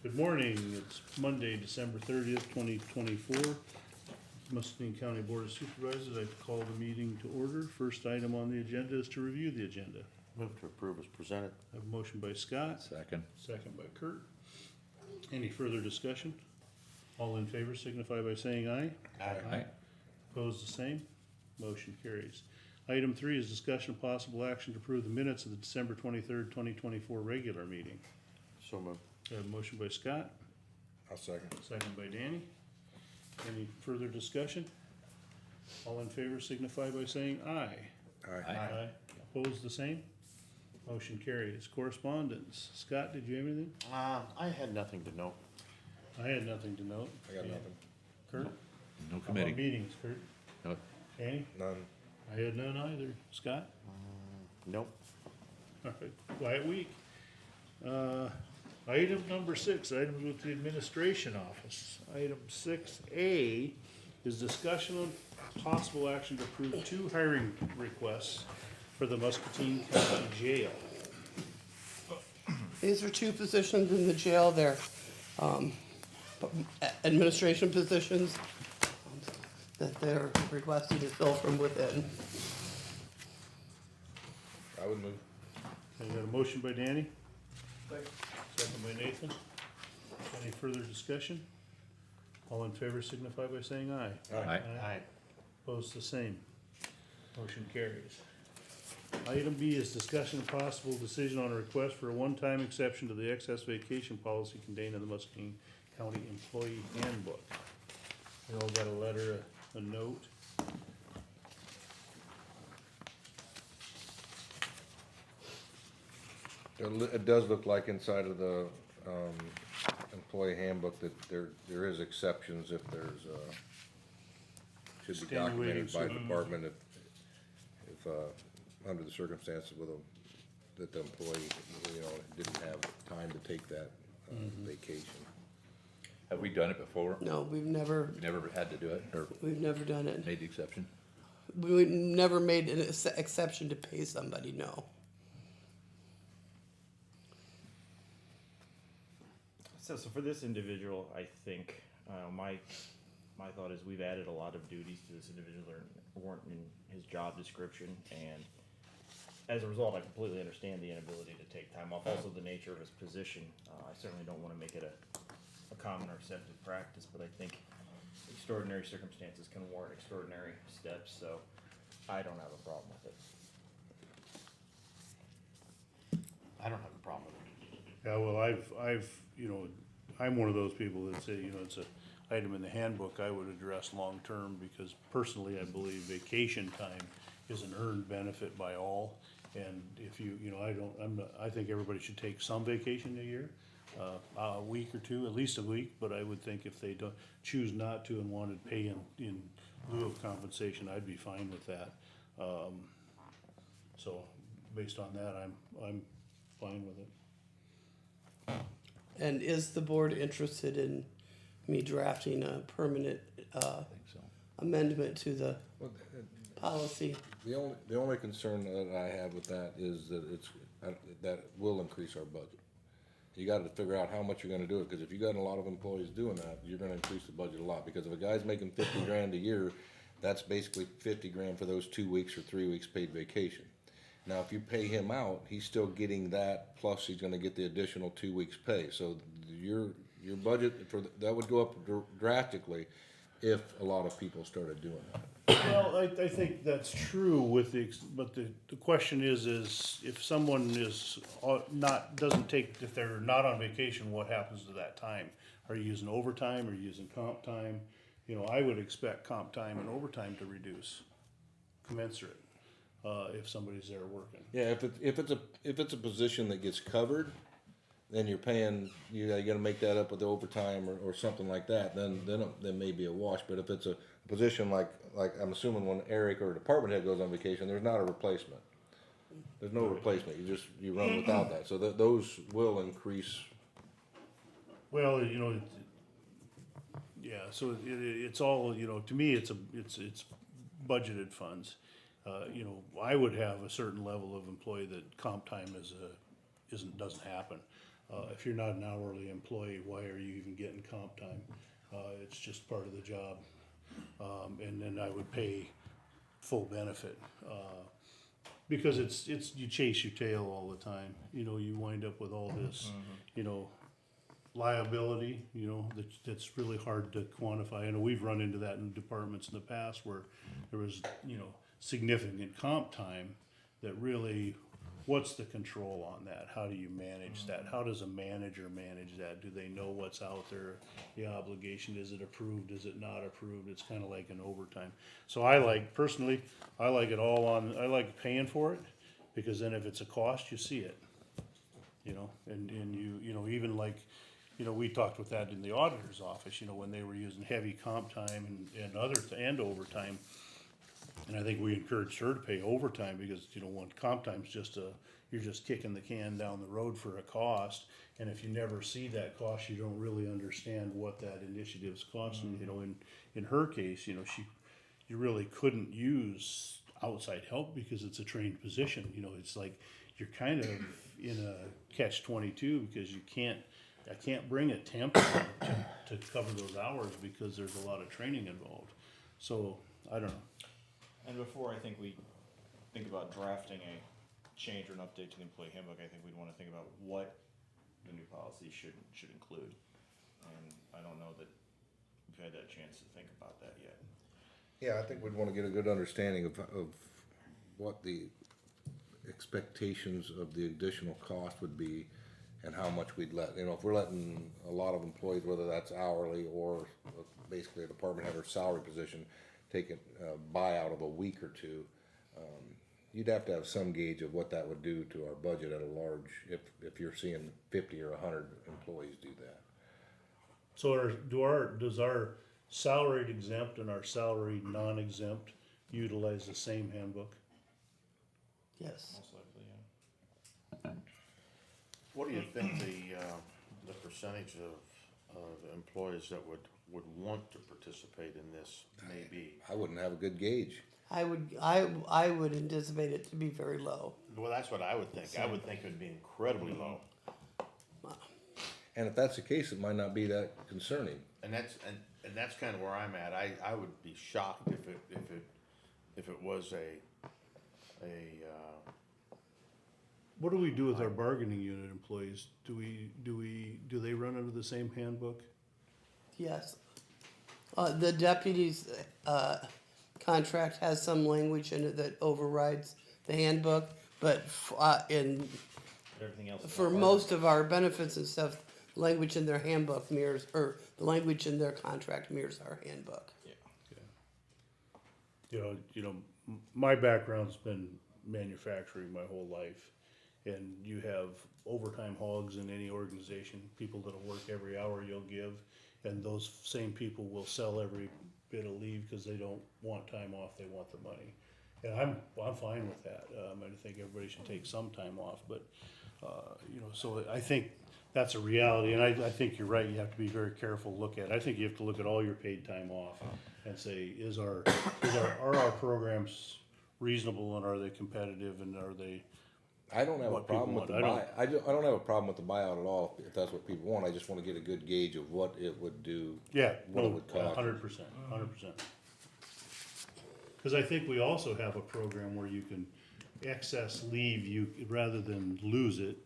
Good morning, it's Monday, December 30th, 2024. Muscatine County Board of Supervisors, I call the meeting to order. First item on the agenda is to review the agenda. Move to approve as presented. I have a motion by Scott, Second. second by Kurt. Any further discussion? All in favor signify by saying aye. Aye. Opposed, the same. Motion carries. Item 3 is discussion of possible action to approve the minutes of the December 23rd, 2024 regular meeting. So moved. I have a motion by Scott, I'll second. second by Danny. Any further discussion? All in favor signify by saying aye. Aye. Opposed, the same? Motion carries. Correspondence. Scott, did you have anything? I had nothing to note. I had nothing to note. I got nothing. Kurt? No How about committee. meetings, Kurt? No. Danny? None. I had none either. Scott? Nope. All right, quiet week. Item number 6, items with the administration office. Item 6A is discussion of possible action to approve 2 hiring requests for the Muscatine County Jail. These are 2 positions in the jail. They're administration positions that they're requesting to fill from within. I would move. I got a motion by Danny, second by Nathan. Any further discussion? All in favor signify by saying aye. Aye. Opposed, the same. Motion carries. Item B is discussion of possible decision on a request for a one-time exception to the excess vacation policy contained in the Muscatine County Employee Handbook. We all got a letter, a note. It does look like inside of the, employee handbook that there is exceptions if there's, should be Extenuating documented by circum- department if, under the circumstances with them, that the employee, didn't have time to take that, vacation. Have we done it before? No, we've never Never had to do it or done it. made the exception? We never made an exception to pay somebody, no. So for this individual, I think, my thought is we've added a lot of duties to this individual that weren't in his job description, and as a result, I completely understand the inability to take time off. Also, the nature of his position, I certainly don't wanna make it a common or accepted practice, but I think extraordinary circumstances can warrant extraordinary steps, so I don't have a problem with it. I don't have a problem with it. Yeah, well, I've, I'm one of those people that say, it's a item in the handbook I would address long-term, because personally, I believe vacation time is an earned benefit by all. And if I think everybody should take some vacation a year, a week or two, at least a week, but I would think if they don't, choose not to and wanted pay in lieu of compensation, I'd be fine with that. So, based on that, I'm fine with it. And is the board interested in me drafting a permanent I think so. amendment to the Well, policy? The only concern that I have with that is that that will increase our budget. You gotta figure out how much you're gonna do it, cause if you got a lot of employees doing that, you're gonna increase the budget a lot, because if a guy's making 50 grand a year, that's basically 50 grand for those 2 weeks or 3 weeks paid vacation. Now, if you pay him out, he's still getting that, plus he's gonna get the additional 2 weeks pay, so your budget that would go up drastically if a lot of people started doing that. Well, I think that's true but the question is if someone is if they're not on vacation, what happens to that time? Are you using overtime, are you using comp time? I would expect comp time and overtime to reduce commensurate, if somebody's there working. Yeah, if it's a position that gets covered, then you're paying, you gotta make that up with overtime or something like that, then maybe a wash. But if it's a position like I'm assuming when Eric or a department head goes on vacation, there's not a replacement. There's no replacement, you run without that, so those will increase. Well, yeah, so it's all, to me, it's budgeted funds. I would have a certain level of employee that comp time doesn't happen. If you're not an hourly employee, why are you even getting comp time? It's just part of the job. And then I would pay full benefit, because it's, you chase your tail all the time. You know, you wind up with all this, you know, liability, you know, that's really hard to quantify. I know we've run into that in departments in the past where there was, you know, significant comp time that really, what's the control on that? How do you manage that? How does a manager manage that? Do they know what's out there? The obligation, is it approved? Is it not approved? It's kinda like an overtime. So I like, personally, I like it all on, I like paying for it, because then if it's a cost, you see it. You know, and you know, even like, you know, we talked with that in the auditor's office, you know, when they were using heavy comp time and overtime. And I think we encouraged her to pay overtime because, you know, when comp time's just you're just kicking the can down the road for a cost. And if you never see that cost, you don't really understand what that initiative's costing. You know, in her case, you know, you really couldn't use outside help because it's a trained position. You know, it's like you're kind of in a catch-22 because I can't bring a temp to cover those hours because there's a lot of training involved. So, I don't know. And before I think we think about drafting a change or an update to the employee handbook, I think we'd wanna think about what the new policy should include. And I don't know that we've had that chance to think about that yet. Yeah, I think we'd wanna get a good understanding of what the expectations of the additional cost would be and how much we'd let, you know, if we're letting a lot of employees, whether that's hourly or basically a department head or salary position, take a buyout of a week or two, you'd have to have some gauge of what that would do to our budget at a large, if you're seeing 50 or 100 employees do that. So does our salaried exempt and our salaried non-exempt utilize the same handbook? Yes. Most likely, yeah. What do you think the percentage of employees that would want to participate in this may be? I wouldn't have a good gauge. I would anticipate it to be very low. Well, that's what I would think. I would think it would be incredibly low. And if that's the case, it might not be that concerning. And that's kind of where I'm at. I would be shocked if it was What do we do with our bargaining unit employees? Do they run under the same handbook? Yes. The deputy's contract has some language in it that overrides the handbook, but Everything else. is for not part of most of our benefits and stuff, language in their handbook mirrors, or the language in their contract mirrors our handbook. it. You know, my background's been manufacturing my whole life. And you have overtime hogs in any organization, people that'll work every hour you'll give. And those same people will sell every bit of leave because they don't want time off, they want the money. And I'm fine with that. I think everybody should take some time off, but, you know, so I think that's a reality. And I think you're right, you have to be very careful, look at it. I think you have to look at all your paid time off and say, are our programs reasonable and are they competitive and are they, I don't have a what people problem with the want. I don't have a problem with the buyout at all, if that's what people want. I just wanna get a good gauge of what it would do. yeah, What it no, would cost. 100%. Cause I think we also have a program where you can excess leave, rather than lose it,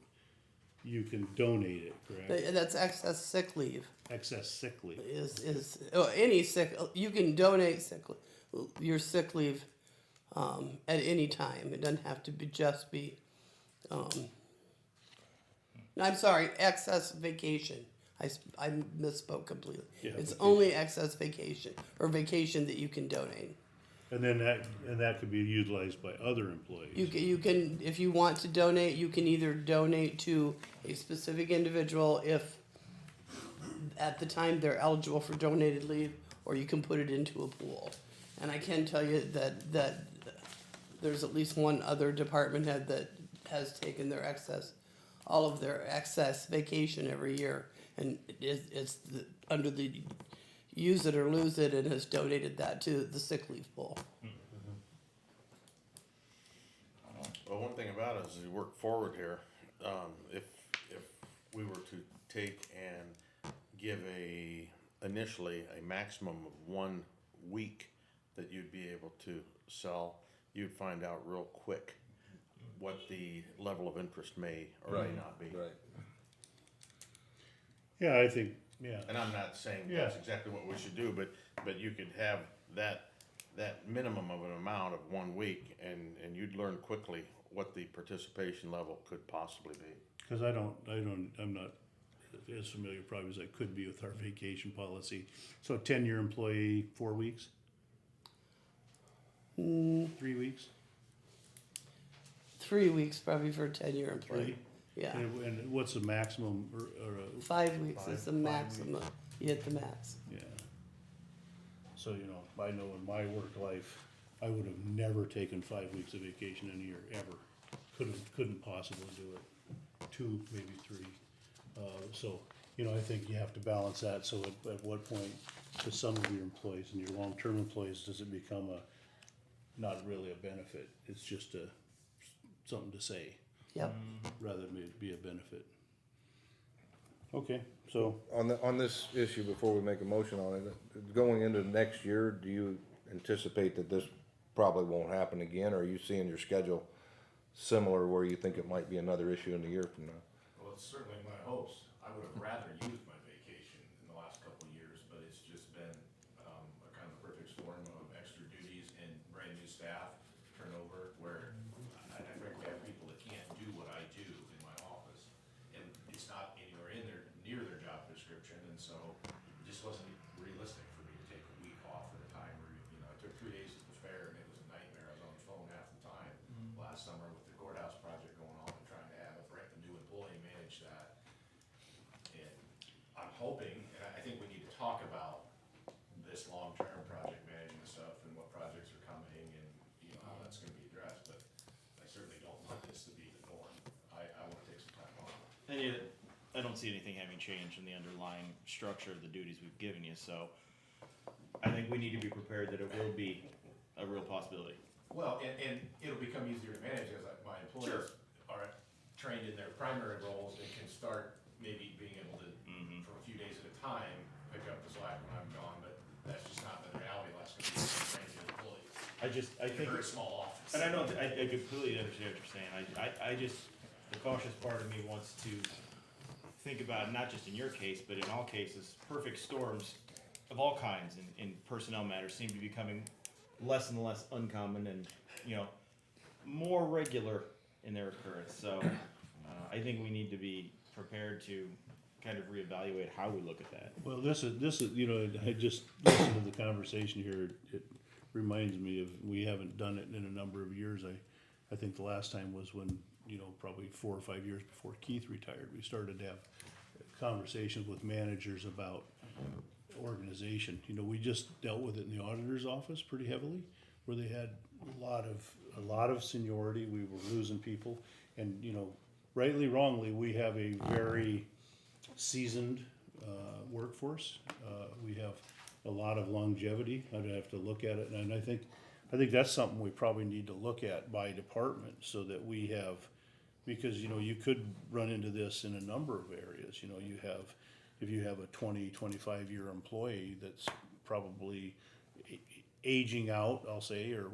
you can donate it, correct? That's excess sick leave. Excess sick leave. Any sick, you can donate your sick leave, at any time. It doesn't have to be I'm sorry, excess vacation. I misspoke completely. Yeah, It's vacation. only excess vacation or vacation that you can donate. And then that could be utilized by other employees. You can, if you want to donate, you can either donate to a specific individual if at the time they're eligible for donated leave, or you can put it into a pool. And I can tell you that there's at least one other department head that has taken all of their excess vacation every year, and it's under the use it or lose it, and has donated that to the sick leave pool. Well, one thing about it is, as we work forward here, if we were to take and give initially a maximum of 1 week that you'd be able to sell, you'd find out real quick what the level of interest may or may Right, not be. Right. Yeah, I think, yeah. And I'm not saying Yeah. that's exactly what we should do, but you could have that minimum of an amount of 1 week, and you'd learn quickly what the participation level could possibly be. Cause I'm not as familiar probably as I could be with our vacation policy. So a 10-year employee, 4 weeks? 3 weeks? 3 weeks probably for a 10-year employee. 3? Yeah, And what's the maximum, or 5 weeks is the 5 maximum. You hit the max. yeah. So, I know in my work life, I would have never taken 5 weeks of vacation in a year, ever. Couldn't possibly do it. 2, maybe 3. So, I think you have to balance that, so at what point, to some of your employees and your long-term employees, does it become not really a benefit? It's just something to say, Yep. rather than it be a benefit. Okay, so, On this issue, before we make a motion on it, going into next year, do you anticipate that this probably won't happen again, or are you seeing your schedule similar where you think it might be another issue in a year from now? Well, it's certainly my hopes. I would have rather used my vacation in the last couple of years, but it's just been a kind of a perfect storm of extra duties and brand new staff turnover where I frankly have people that can't do what I do in my office. And it's not anywhere near their job description, and so it just wasn't realistic for me to take a week off at a time where, I took 3 days at the fair and it was a nightmare. I was on the phone half the time last summer with the courthouse project going on and trying to have a new employee manage that. And I'm hoping, and I think we need to talk about this long-term project management stuff and what projects are coming and, how that's gonna be addressed, but I certainly don't want this to be the norm. I wanna take some time off. And yet, I don't see anything having changed in the underlying structure of the duties we've given you, so I think we need to be prepared that it will be a real possibility. Well, and it'll become easier to manage as my employees are trained in their primary roles and can start maybe being able to, for a few days at a time, pick up the slack when I'm gone, but that's just not the reality of last couple of trained employees. I In a think, very small office. and I completely understand what you're saying. I just, the cautious part of me wants to think about, not just in your case, but in all cases, perfect storms of all kinds in personnel matters seem to be becoming less and less uncommon and, more regular in their occurrence. So, I think we need to be prepared to kind of reevaluate how we look at that. well, this is, I just listened to the conversation here, it reminds me of, we haven't done it in a number of years. I think the last time was when, probably 4 or 5 years before Keith retired, we started to have conversations with managers about organization. We just dealt with it in the auditor's office pretty heavily, where they had a lot of seniority, we were losing people, and, rightly, wrongly, we have a very seasoned, workforce. We have a lot of longevity, I'd have to look at it, and I think that's something we probably need to look at by department, so that we have, because, you could run into this in a number of areas, if you have a 25-year employee that's probably aging out, I'll say, or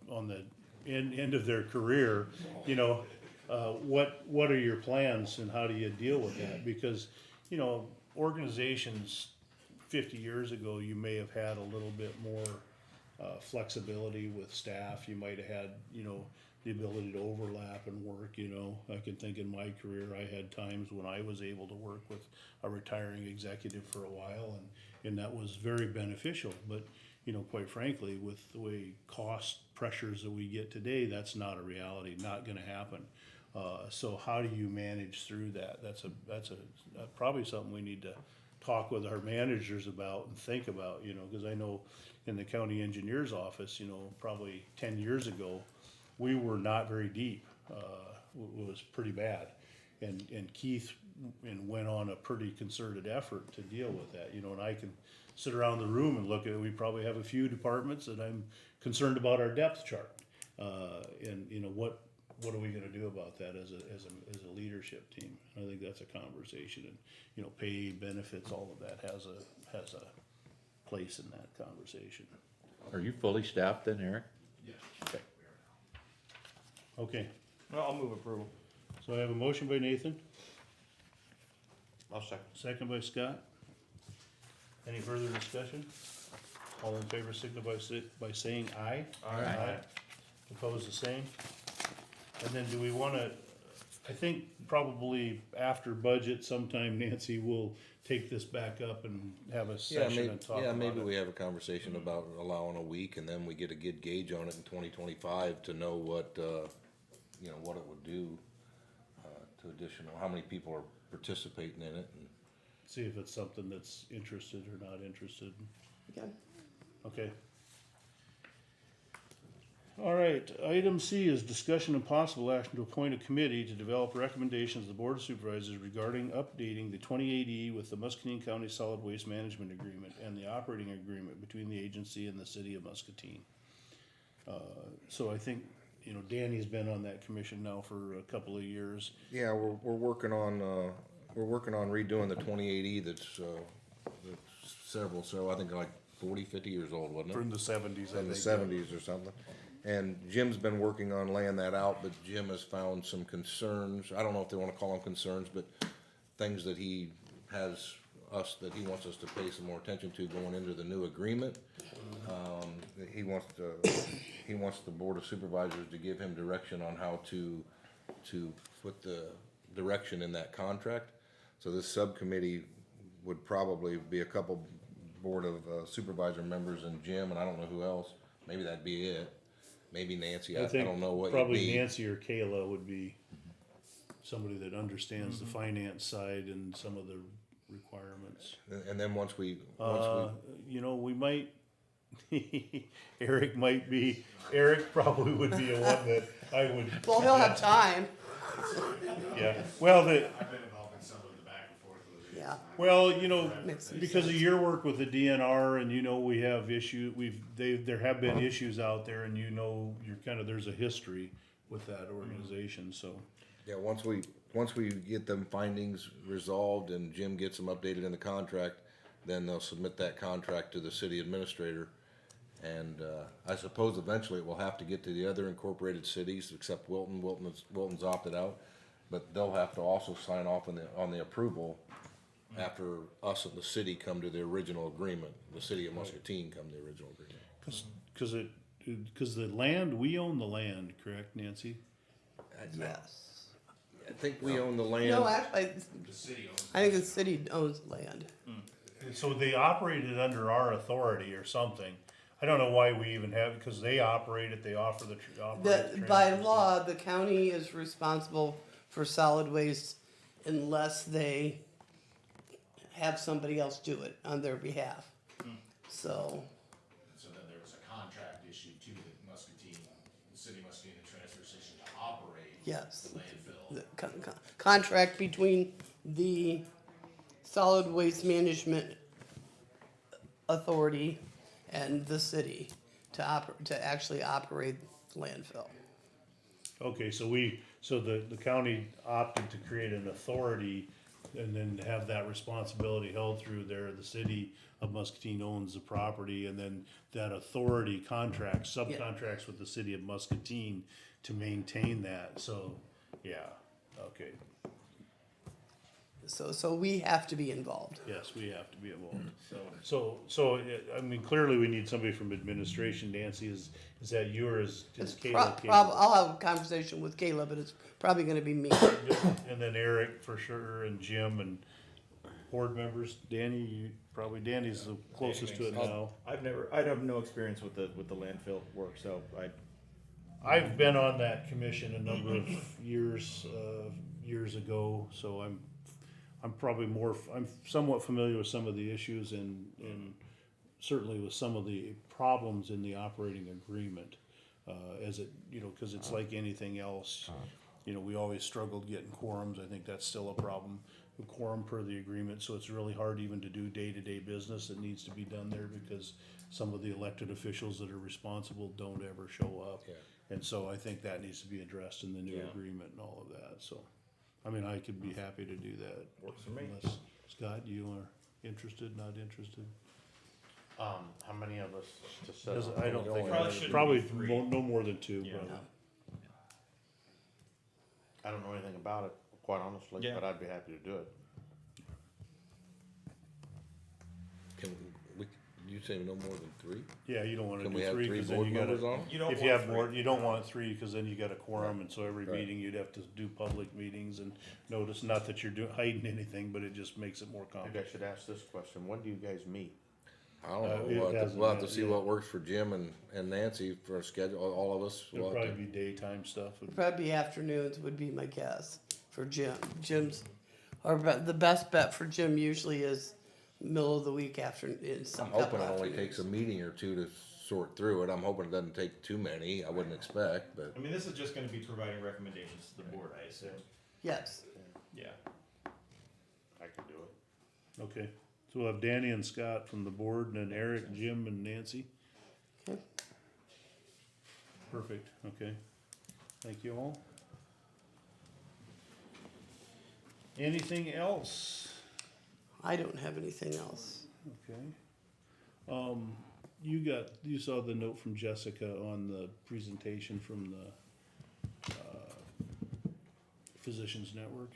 on the end of their career, what are your plans and how do you deal with that? Because, organizations 50 years ago, you may have had a little bit more flexibility with staff. You might have had, the ability to overlap and work, I can think in my career, I had times when I was able to work with a retiring executive for a while, and that was very beneficial. But, quite frankly, with the way cost pressures that we get today, that's not a reality, not gonna happen. So how do you manage through that? That's probably something we need to talk with our managers about and think about, because I know in the county engineer's office, probably 10 years ago, we were not very deep. It was pretty bad. And Keith went on a pretty concerted effort to deal with that, and I can sit around the room and look at it. We probably have a few departments that I'm concerned about our depth chart. And, what are we gonna do about that as a leadership team? I think that's a conversation, and, you know, pay, benefits, all of that has a place in that conversation. Are you fully staffed then, Eric? Yes. Okay. Okay, Well, I'll move approval. so I have a motion by Nathan, I'll second. second by Scott. Any further discussion? All in favor signify by saying aye. Aye. Opposed, the same. And then do we wanna, I think probably after budget sometime, Nancy will take this back up and have a Yeah, session maybe, and talk about it. maybe we have a conversation about allowing a week, and then we get a good gauge on it in 2025 to know what, you know, what it would do, to additional, how many people are participating in it, and See if it's something that's interested or not interested. Okay. Okay. All right, item C is discussion and possible action to appoint a committee to develop recommendations to the Board of Supervisors regarding updating the 2080 with the Muscatine County Solid Waste Management Agreement and the operating agreement between the agency and the city of Muscatine. So I think, you know, Danny's been on that commission now for a couple of years. yeah, we're working on redoing the 2080 that's several, so I think like 40, 50 years old, wasn't it? From the seventies, I In the think. seventies or something. And Jim's been working on laying that out, but Jim has found some concerns, I don't know if they wanna call them concerns, but things that he has that he wants us to pay some more attention to going into the new agreement. He wants the Board of Supervisors to give him direction on how to put the direction in that contract. So this subcommittee would probably be a couple Board of Supervisor members and Jim, and I don't know who else, maybe that'd be it. Maybe Nancy, I think don't know what you'd probably be. Nancy or Kayla would be somebody that understands the finance side and some of the requirements. And then once we, You know, we might, Eric probably would be a one that I would. Well, he'll have time. Yeah, well, I've been involved in some of the back and forth with it. Yeah. well, you know, Makes some because of sense. your work with the DNR and you know, we have there have been issues out there and you know, there's a history with that organization, so. yeah, once we get them findings resolved and Jim gets them updated in the contract, then they'll submit that contract to the city administrator. And, I suppose eventually it will have to get to the other incorporated cities, except Wilton. Wilton's opted out. But they'll have to also sign off on the approval after us and the city come to the original agreement. The city of Muscatine come to the original agreement. Cause the land, we own the land, correct, Nancy? Yes. I think we own the land. No, actually, The city owns. I think the city owns land. So they operated under our authority or something. I don't know why we even have, because they operate it, they offer the. By law, the county is responsible for solid waste unless they have somebody else do it on their behalf. So, So then there was a contract issued to the Muscatine, the city of Muscatine, the transfer station to operate yes, the landfill. the contract between the solid waste management authority and the city to actually operate the landfill. Okay, so the county opted to create an authority and then have that responsibility held through there. The city of Muscatine owns the property and then that authority subcontracts with the city of Muscatine to maintain that, so, yeah, okay. So we have to be involved. Yes, we have to be involved. So, I mean, clearly we need somebody from administration. Nancy, is that yours? Is Kayla capable? I'll have a conversation with Kayla, but it's probably gonna be me. And then Eric for sure, and Jim and board members. Danny's the closest to it now. I have no experience with the landfill work, so I've been on that commission a number of years ago, so I'm somewhat familiar with some of the issues and certainly with some of the problems in the operating agreement. As it, you know, cause it's like anything else, you know, we always struggled getting quorums. I think that's still a problem, the quorum per the agreement, so it's really hard even to do day-to-day business that needs to be done there because some of the elected officials that are responsible don't ever show up. Yeah. And so I think that needs to be addressed in the new Yeah. agreement and all of that, so. I mean, I could be happy to do that. Works for me. Unless, Scott, you are interested, not interested? How many of us to set Because up? I don't think, Probably shouldn't probably be three. no more than two, Yeah. probably. I don't know anything about it, quite honestly, Yeah. but I'd be happy to do it. Can we, you say no more than three? Yeah, you don't wanna Can do we have three, three cause then board you members gotta, on? it? You don't if you want have three. more, you don't want three, cause then you got a quorum, and so every Right. meeting you'd have to do public meetings and notice, not that you're hiding anything, but it just makes it more Maybe I complicated. should ask this question, when do you guys meet? I don't it know, we'll hasn't have to yet, see yeah. what works for Jim and Nancy for a schedule, all of us. It'll we'll have probably to- be daytime stuff. Probably afternoons would be my guess for Jim. Jim's, the best bet for Jim usually is middle of the week after, in some I'm couple hoping it only takes afternoons. a meeting or two to sort through it. I'm hoping it doesn't take too many. I wouldn't expect, but I mean, this is just gonna be providing recommendations to the board, I assume. Yes, Yeah. I can do it. Okay, so we'll have Danny and Scott from the board, and then Eric, Jim, and Nancy. okay. Perfect, okay. Thank you all. Anything else? I don't have anything else. Okay. You saw the note from Jessica on the presentation from the, Physicians Network.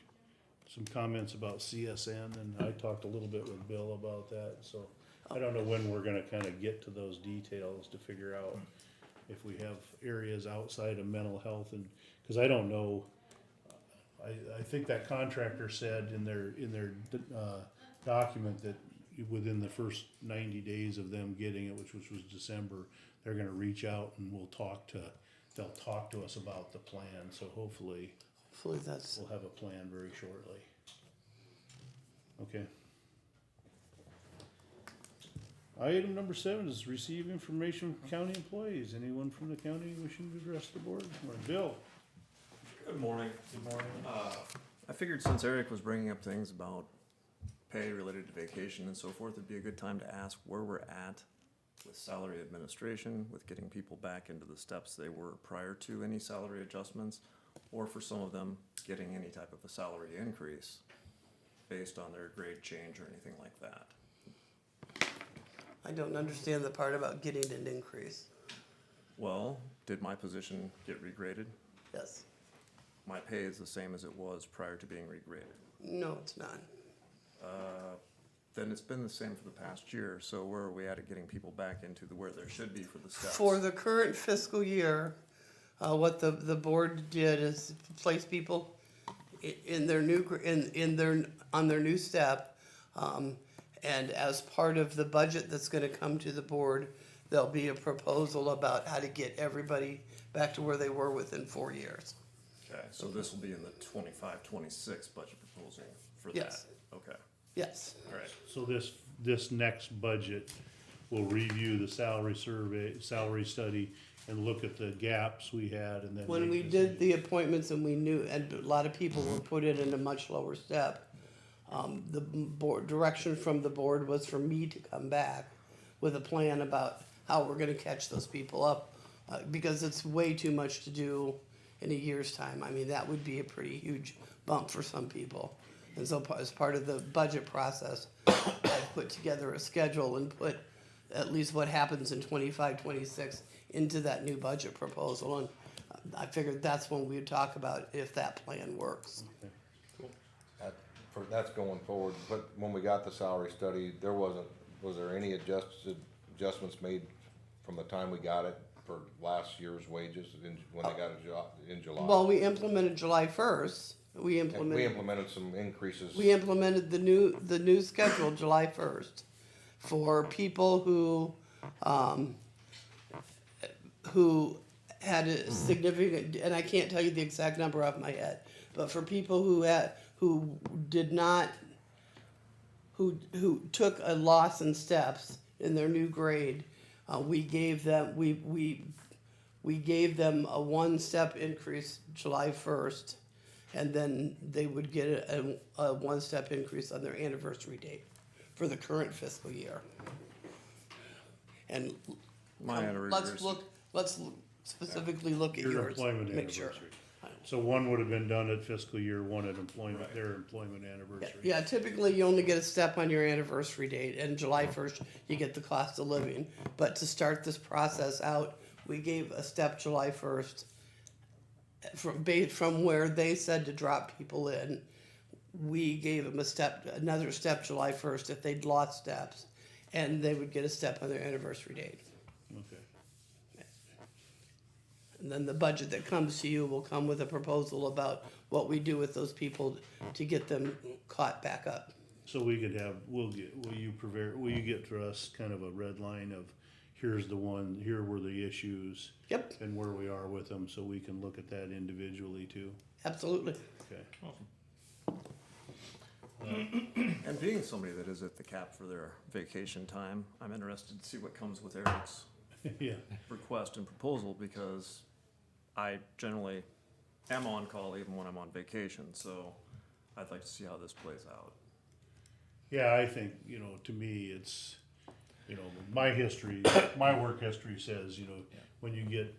Some comments about CSN, and I talked a little bit with Bill about that, so I don't know when we're gonna kinda get to those details to figure out if we have areas outside of mental health and, cause I don't know. I think that contractor said in their document that within the first 90 days of them getting it, which was December, they're gonna reach out and they'll talk to us about the plan, so hopefully Hopefully that's, we'll have a plan very shortly. Okay. Item number 7 is receive information from county employees. Anyone from the county wishing to address the board? Or Bill? Good morning. Good morning. I figured since Eric was bringing up things about pay related to vacation and so forth, it'd be a good time to ask where we're at with salary administration, with getting people back into the steps they were prior to any salary adjustments, or for some of them, getting any type of a salary increase based on their grade change or anything like that. I don't understand the part about getting an increase. Well, did my position get regraded? Yes. My pay is the same as it was prior to being regraded. No, it's not. Then it's been the same for the past year, so where are we at getting people back into where there should be for the steps? For the current fiscal year, what the board did is place people in their new, on their new step. And as part of the budget that's gonna come to the board, there'll be a proposal about how to get everybody back to where they were within 4 years. Okay, so this will be in the 25-26 budget proposal for that? Yes. Okay, Yes, alright. So this next budget will review the salary survey, salary study, and look at the gaps we had, and then. when make we decisions. did the appointments and we knew, and a lot of people were put in a much lower step, the board, direction from the board was for me to come back with a plan about how we're gonna catch those people up, because it's way too much to do in a year's time. I mean, that would be a pretty huge bump for some people. And so as part of the budget process, I put together a schedule and put at least what happens in 25-26 into that new budget proposal. And I figured that's when we'd talk about if that plan works. that's going forward. But when we got the salary study, was there any adjustments made from the time we got it for last year's wages when they got a job in July? Well, we implemented July 1st. We And we implemented, implemented some increases. we implemented the new schedule July 1st for people who had a significant, and I can't tell you the exact number off my head, but for people who took a loss in steps in their new grade, we gave them a 1-step increase July 1st, and then they would get a 1-step increase on their anniversary date for the current fiscal year. And My let's anniversary. look, let's specifically look at Your yours, employment make sure. anniversary. So one would have been done at fiscal year one at employment, their employment anniversary. Yeah, typically you only get a step on your anniversary date, and July 1st, you get the cost of living. But to start this process out, we gave a step July 1st from where they said to drop people in. We gave them another step July 1st if they'd lost steps, and they would get a step on their anniversary date. Okay. And then the budget that comes to you will come with a proposal about what we do with those people to get them caught back up. So we could have, will you get to us kind of a red line of, here's the one, here were the issues, Yep, and where we are with them, so we can look at that individually too? absolutely. Okay. And being somebody that is at the cap for their vacation time, I'm interested to see what comes with Eric's Yeah, request and proposal, because I generally am on call even when I'm on vacation, so I'd like to see how this plays out. yeah, I think, to me, it's, my history, my work history says, when you get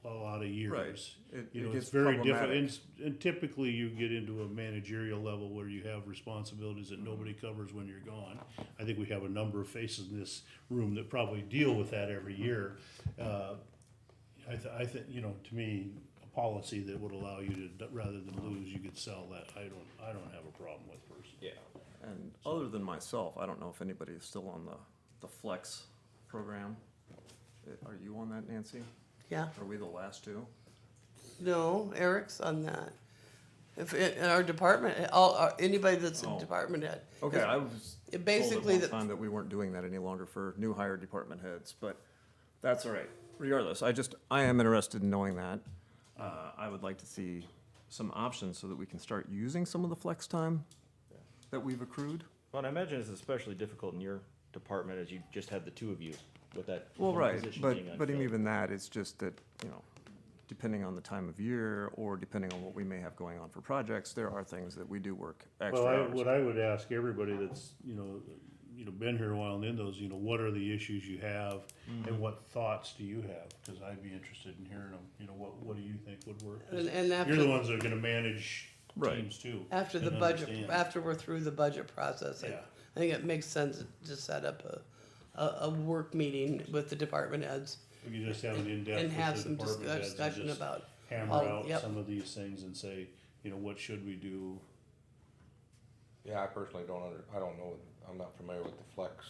a lot of years, It it's gets very problematic. different, and typically you get into a managerial level where you have responsibilities that nobody covers when you're gone. I think we have a number of faces in this room that probably deal with that every year. I think, to me, a policy that would allow you to, rather than lose, you could sell that, I don't have a problem with personally. Yeah. And other than myself, I don't know if anybody is still on the Flex program. Are you on that, Nancy? Yeah, Are we the last two? no, Eric's on that. If, in our department, anybody that's a Oh. department head. Okay, If- I was it basically told the- at one time that we weren't doing that any longer for new hire department heads, but that's all right. Regardless, I am interested in knowing that. I would like to see some options so that we can start using some of the flex time that we've accrued. Well, and I imagine it's especially difficult in your department as you just had the two of you with that. Well, one right, position but, being but unfilled. even that, it's just that, depending on the time of year or depending on what we may have going on for projects, there are things that we do work extra Well, what hours. I would ask everybody that's, been here a while and in those, what are the issues you have and what thoughts do you have? Cause I'd be interested in hearing them, what do you think would work? 'Cause And you're after, the ones that are gonna manage Right. teams too. after the and budget, understand. after we're through the budget process, Yeah. I think it makes sense to set up a work meeting with the department heads We could just have an in-depth and have with the some department heads and discussion just about, hammer all- out yep. some of these things and say, what should we do? Yeah, I personally I don't know, I'm not familiar with the flex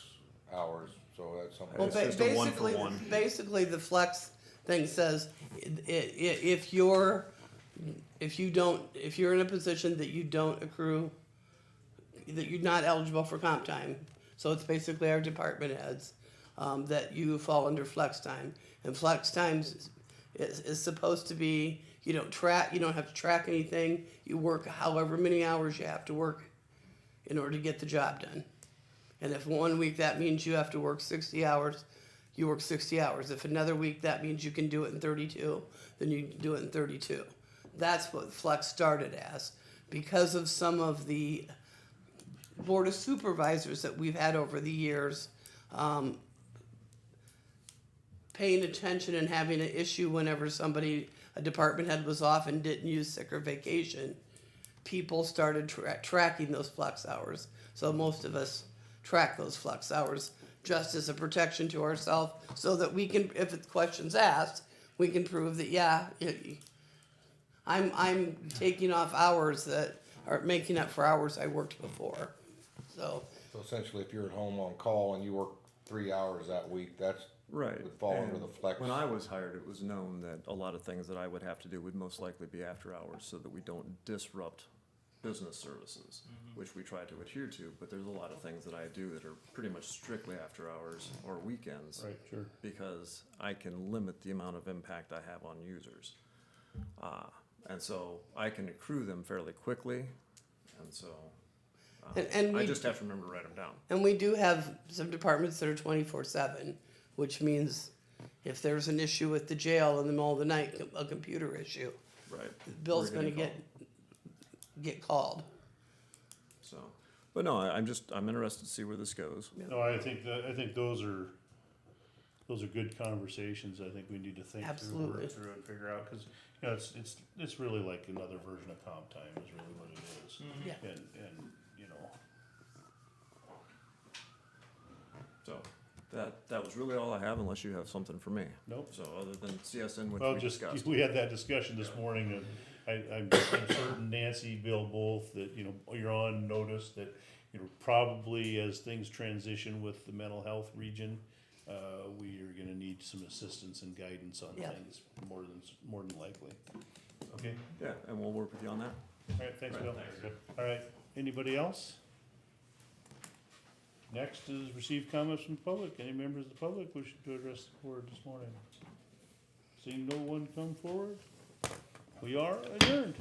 hours, so that's something. well, It's just a one for basically, one. basically the flex thing says, if you're in a position that you don't accrue, that you're not eligible for comp time, so it's basically our department heads, that you fall under flex time. And flex times is supposed to be, you don't have to track anything, you work however many hours you have to work in order to get the job done. And if one week that means you have to work 60 hours, you work 60 hours. If another week that means you can do it in 32, then you do it in 32. That's what flex started as. Because of some of the board of supervisors that we've had over the years, paying attention and having an issue whenever a department head was off and didn't use sick or vacation, people started tracking those flex hours. So most of us track those flex hours just as a protection to ourselves, so that we can, if the question's asked, we can prove that, I'm taking off hours that are making up for hours I worked before. So, So essentially, if you're at home on call and you work 3 hours that week, that's Right. would fall under And the flex. When I was hired, it was known that a lot of things that I would have to do would most likely be after hours so that we don't disrupt business services, which we try to adhere to, but there's a lot of things that I do that are pretty much strictly after hours or weekends. Right, sure. Because I can limit the amount of impact I have on users. And so I can accrue them fairly quickly, and so and I we, just have to remember to write them down. and we do have some departments that are 24/7, which means if there's an issue with the jail in the middle of the night, a computer issue, Right. Bill's We're gonna getting get called. So, but no, I'm interested to see where this goes. No, I think those are, those are good conversations. I think we need to think through, Absolutely. work through and figure out, cause, you know, it's really like another version of comp time is really what it is. Yeah. And, you know, So, that was really all I have, unless you have something for me. nope. So, other than CSN, which Well, we just, discussed. we had that discussion this morning, and I'm certain Nancy, Bill, both, that, you know, you're on notice that, you know, probably as things transition with the mental health region, we are gonna need some assistance and guidance on Yeah. things, more than likely. Okay, Yeah, and we'll work with you on that. alright, thanks, Bill. Alright, anybody else? Next is receive comments from the public. Any members of the public wishing to address the board this morning? Seeing no one come forward, we are adjourned.